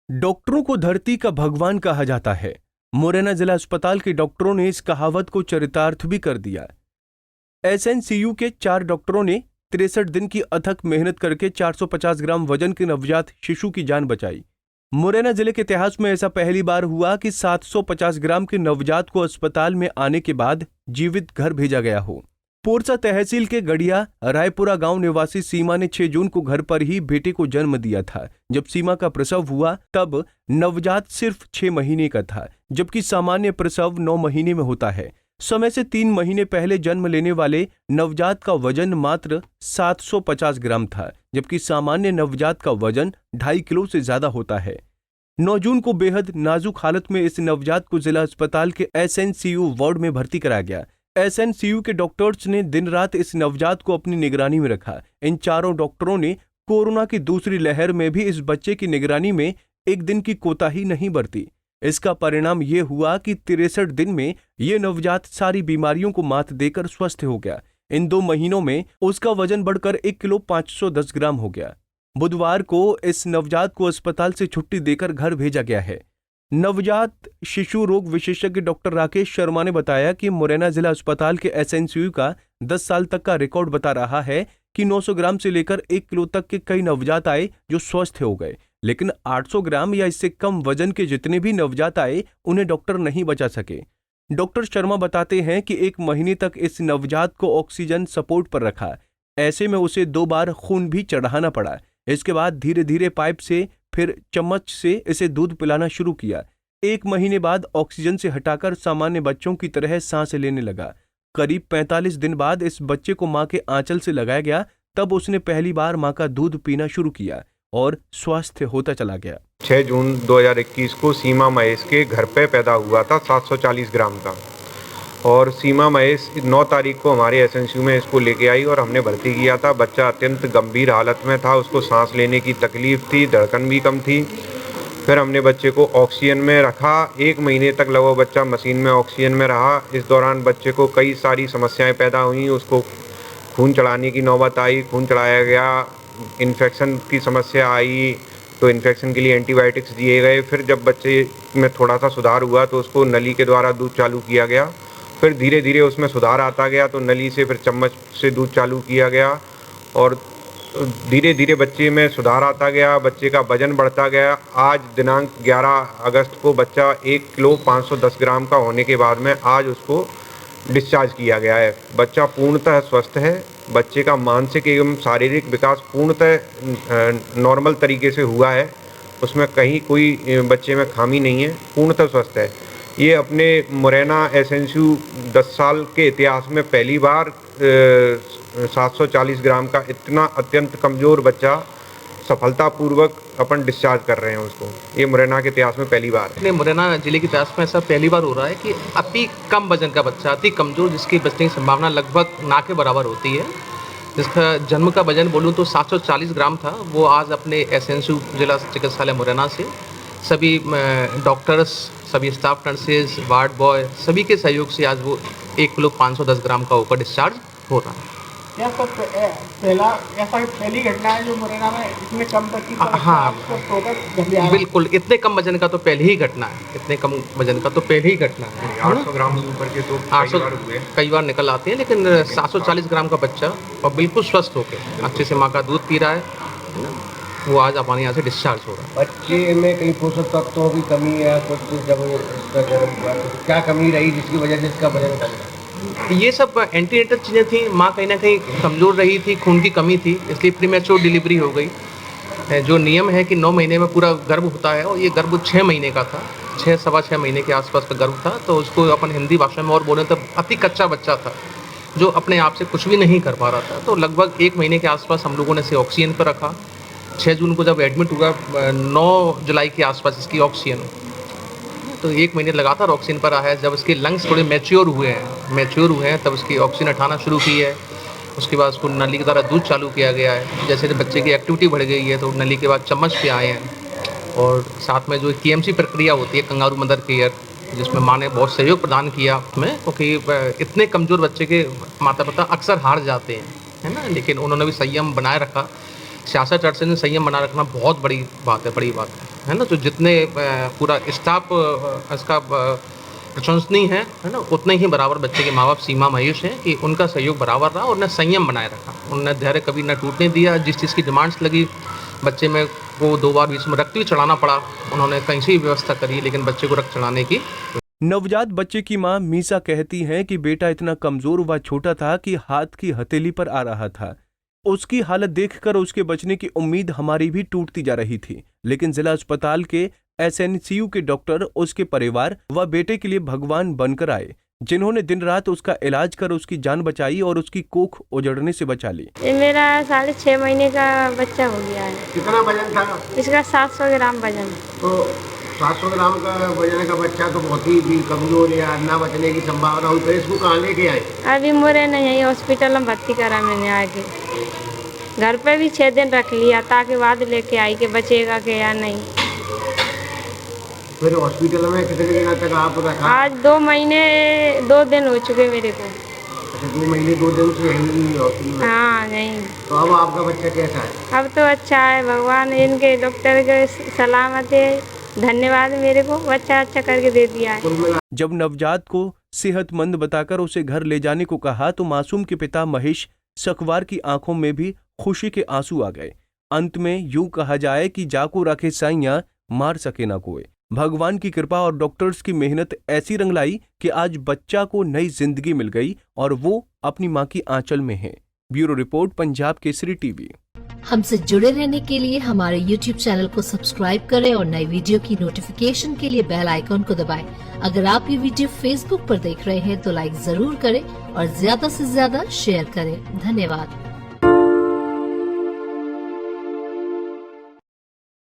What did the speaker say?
डॉक्टरों को धरती का भगवान कहा जाता है। मुरैना जिला अस्पताल के डॉक्टरों ने इस कहावत को चरितार्थ भी कर दिया। एसएनसीयू के 4 डॉक्टरों ने 63 दिन की अथक मेहनत करके 450 ग्राम वजन के नवजात शिशु की जान बचाई। मुरैना जिले के इतिहास में ऐसा पहली बार हुआ कि 750 ग्राम के नवजात को अस्पताल में आने के बाद जीवित घर भेजा गया हो। पोरसा तहसील के गढ़िया रायपुरा गांव निवासी सीमा ने 6 जून को घर पर ही बेटे को जन्म दिया था। जब सीमा का प्रसव हुआ तब नवजात सिर्फ 6 महीने का था, जबकि सामान्य प्रसव 9 महीने में होता है। समय से 3 महीने पहले जन्म लेने वाले नवजात का वजन मात्र 750 ग्राम था, जबकि सामान्य नवजात का वजन 2.5 किलो से ज्यादा होता है। 9 जून को बेहद नाजुक हालत में इस नवजात को जिला अस्पताल के एसएनसीयू वार्ड में भर्ती कराया गया। एसएनसीयू के डॉक्टर्स ने दिन रात इस नवजात को अपनी निगरानी में रखा। इन चारों डॉक्टरों ने कोरोना की दूसरी लहर में भी इस बच्चे की निगरानी में एक दिन की कोताही नहीं बरती। इसका परिणाम ये हुआ कि 63 दिन में ये नवजात सारी बीमारियों को मात देकर स्वस्थ हो गया। इन 2 महीनों में उसका वजन बढ़कर 1 किलो 510 ग्राम हो गया। बुधवार को इस नवजात को अस्पताल से छुट्टी देकर घर भेजा गया है। नवजात शिशु रोग विशेषज्ञ डॉक्टर राकेश शर्मा ने बताया कि मुरैना जिला अस्पताल के एसएनसीयू का 10 साल तक का रिकॉर्ड बता रहा है कि 900 ग्राम से लेकर 1 किलो तक के कई नवजात आए जो स्वस्थ हो गए, लेकिन 800 ग्राम या इससे कम वजन के जितने भी नवजात आए उन्हें डॉक्टर नहीं बचा सके। डॉक्टर शर्मा बताते हैं कि 1 महीने तक इस नवजात को ऑक्सीजन सपोर्ट पर रखा। ऐसे में उसे 2 बार खून भी चढ़ाना पड़ा। इसके बाद धीरे धीरे पाइप से फिर चम्मच से इसे दूध पिलाना शुरू किया। 1 महीने बाद ऑक्सीजन से हटाकर सामान्य बच्चों की तरह सांस लेने लगा। करीब 45 दिन बाद इस बच्चे को मां के आंचल से लगाया गया, तब उसने पहली बार मां का दूध पीना शुरू किया और स्वस्थ होता चला गया। 6 जून 2021 को सीमा महेश के घर पे पैदा हुआ था 740 ग्राम का, और सीमा महेश 9 तारीख को हमारे एसएनसीयू में इसको लेके आई और हमने भर्ती किया था। बच्चा अत्यंत गंभीर हालत में था, उसको सांस लेने की तकलीफ थी, धड़कन भी कम थी। फिर हमने बच्चे को ऑक्सीजन में रखा। 1 महीने तक लगभग बच्चा मशीन में ऑक्सीजन में रहा। इस दौरान बच्चे को कई सारी समस्याएं पैदा हुई। उसको खून चढ़ाने की नौबत आई, खून चढ़ाया गया, इन्फेक्शन की समस्या आई तो इन्फेक्शन के लिए एंटीबायोटिक्स दिए गए। फिर जब बच्चे में थोड़ा सा सुधार हुआ तो उसको नली के द्वारा दूध चालू किया गया। फिर धीरे धीरे उसमें सुधार आता गया तो नली से फिर चम्मच से दूध चालू किया गया और धीरे धीरे बच्चे में सुधार आता गया, बच्चे का वजन बढ़ता गया। आज दिनांक 11 अगस्त को बच्चा 1 किलो 510 ग्राम का होने के बाद में आज उसको डिस्चार्ज किया गया है। बच्चा पूर्णतः स्वस्थ है। बच्चे का मानसिक एवं शारीरिक विकास पूर्णतः नॉर्मल तरीके से हुआ है। उसमें कहीं कोई बच्चे में खामी नहीं है, पूर्णतः स्वस्थ है। ये अपने मुरैना एसएनसीयू 10 साल के इतिहास में पहली बार 740 ग्राम का इतना अत्यंत कमज़ोर बच्चा सफलतापूर्वक अपन डिस्चार्ज कर रहे हैं उसको। ये मुरैना के इतिहास में पहली बार है। मुरैना जिले के इतिहास में ऐसा पहली बार हो रहा है कि अति कम वजन का बच्चा, अति कमज़ोर, जिसकी बचने की संभावना लगभग ना के बराबर होती है, जिसका जन्म का वजन बोलूँ तो 740 ग्राम था, वो आज अपने एसएनसीयू जिला चिकित्सालय मुरैना से सभी डॉक्टर्स, सभी स्टाफ नर्सेज, वार्ड बॉय, सभी के सहयोग से आज वो 1 किलो 510 ग्राम का होकर डिस्चार्ज हो रहा है। यह सब पहली घटना है जो मुरैना में इतने कम तक की। हाँ बिल्कुल, इतने कम वजन का तो पहले ही घटना है, इतने कम वजन का तो पहले ही घटना है। 800 ग्राम से ऊपर के तो 800 कई बार निकल आते हैं, लेकिन 740 ग्राम का बच्चा और बिल्कुल स्वस्थ होकर अच्छे से माँ का दूध पी रहा है ना, वो आज हमारे यहाँ से डिस्चार्ज हो रहा है। बच्चे में कई पोषक तत्वों की कमी है कुछ, जब उसका जन्म हुआ तो क्या कमी रही जिसकी वजह से इसका वजन कम रहा? ये सब एंटीनेटल चीज़ें थी। माँ कहीं ना कहीं कमज़ोर रही थी, खून की कमी थी, इसलिए प्रीमेच्योर डिलीवरी हो गई। जो नियम है कि 9 महीने में पूरा गर्भ होता है और ये गर्भ 6 महीने का था, 6-6.25 महीने के आसपास का गर्भ था। तो उसको अपन हिंदी भाषा में और बोले तो अति कच्चा बच्चा था जो अपने आप से कुछ भी नहीं कर पा रहा था। तो लगभग 1 महीने के आसपास हम लोगों ने इसे ऑक्सीजन पर रखा। 6 जून को जब एडमिट हुआ, 9 जुलाई के आसपास इसकी ऑक्सीजन, तो 1 महीने लगातार ऑक्सीजन पर रहा है। जब इसके लंग्स थोड़े मैच्योर हुए हैं तब उसकी ऑक्सीजन उठाना शुरू की है। उसके बाद उसको नली के द्वारा दूध चालू किया गया है। जैसे जब बच्चे की एक्टिविटी बढ़ गई है तो नली के बाद चम्मच पे आए हैं। और साथ में जो केएमसी प्रक्रिया होती है, कंगारू मदर केयर, जिसमें माँ ने बहुत सहयोग प्रदान किया हमें, क्योंकि इतने कमज़ोर बच्चे के माता पिता अक्सर हार जाते हैं, है ना, लेकिन उन्होंने भी संयम बनाए रखा। 66 अरसे में संयम बना रखना बहुत बड़ी बात है ना। तो जितने पूरा स्टाफ इसका प्रशंसनीय है ना, उतने ही बराबर बच्चे के माँ बाप सीमा महेश हैं कि उनका सहयोग बराबर रहा और उन्हें संयम बनाए रखा। उन्होंने धैर्य कभी न टूटने दिया। जिस चीज़ की डिमांड्स लगी बच्चे में, वो 2 बार बीच में रक्त भी चढ़ाना पड़ा, उन्होंने कहीं से भी व्यवस्था करी, लेकिन बच्चे को रक्त चढ़ाने की। नवजात बच्चे की मां मीसा कहती हैं कि बेटा इतना कमजोर व छोटा था कि हाथ की हथेली पर आ रहा था। उसकी हालत देखकर उसके बचने की उम्मीद हमारी भी टूटती जा रही थी, लेकिन जिला अस्पताल के एसएनसीयू के डॉक्टर उसके परिवार व बेटे के लिए भगवान बनकर आए, जिन्होंने दिन रात उसका इलाज कर उसकी जान बचाई और उसकी कोख उजड़ने से बचा ली। ये मेरा 6.5 महीने का बच्चा हो गया है। कितना वजन था इसका 700 ग्राम वजन। तो 700 ग्राम का वजन का बच्चा तो बहुत ही भी कमजोर या ना बचने की संभावना हुई, तो इसको कहाँ लेके आए? अभी मोरे नहीं है, हॉस्पिटल में भर्ती करा मैंने आके। घर पे भी 6 दिन रख लिया ताकि बाद लेके आई कि बचेगा कि या नहीं। फिर हॉस्पिटल में कितने दिन तक आप रखा? आज 2 महीने 2 दिन हो चुके मेरे को। अच्छा, 2 महीने 2 दिन से यहीं हॉस्पिटल में? हाँ नहीं। तो अब आपका बच्चा कैसा है? अब तो अच्छा है, भगवान इनके डॉक्टर के सलामत है। धन्यवाद, मेरे को बच्चा अच्छा करके दे दिया है। जब नवजात को सेहतमंद बताकर उसे घर ले जाने को कहा तो मासूम के पिता महेश सकवार की आंखों में भी खुशी के आंसू आ गए। अंत में यूं कहा जाए कि जाको रखे साइयां मार सके ना कोई। भगवान की कृपा और डॉक्टर्स की मेहनत ऐसी रंग लाई कि आज बच्चा को नई जिंदगी मिल गई और वो अपनी मां की आंचल में है। Bureau report, Punjab Kesari TV. हमसे जुड़े रहने के लिए हमारे YouTube चैनल को सब्सक्राइब करें और नई वीडियो की नोटिफिकेशन के लिए बेल आइकॉन को दबाएं। अगर आप ये वीडियो Facebook पर देख रहे हैं तो लाइक जरूर करें और ज्यादा से ज्यादा शेयर करें। धन्यवाद।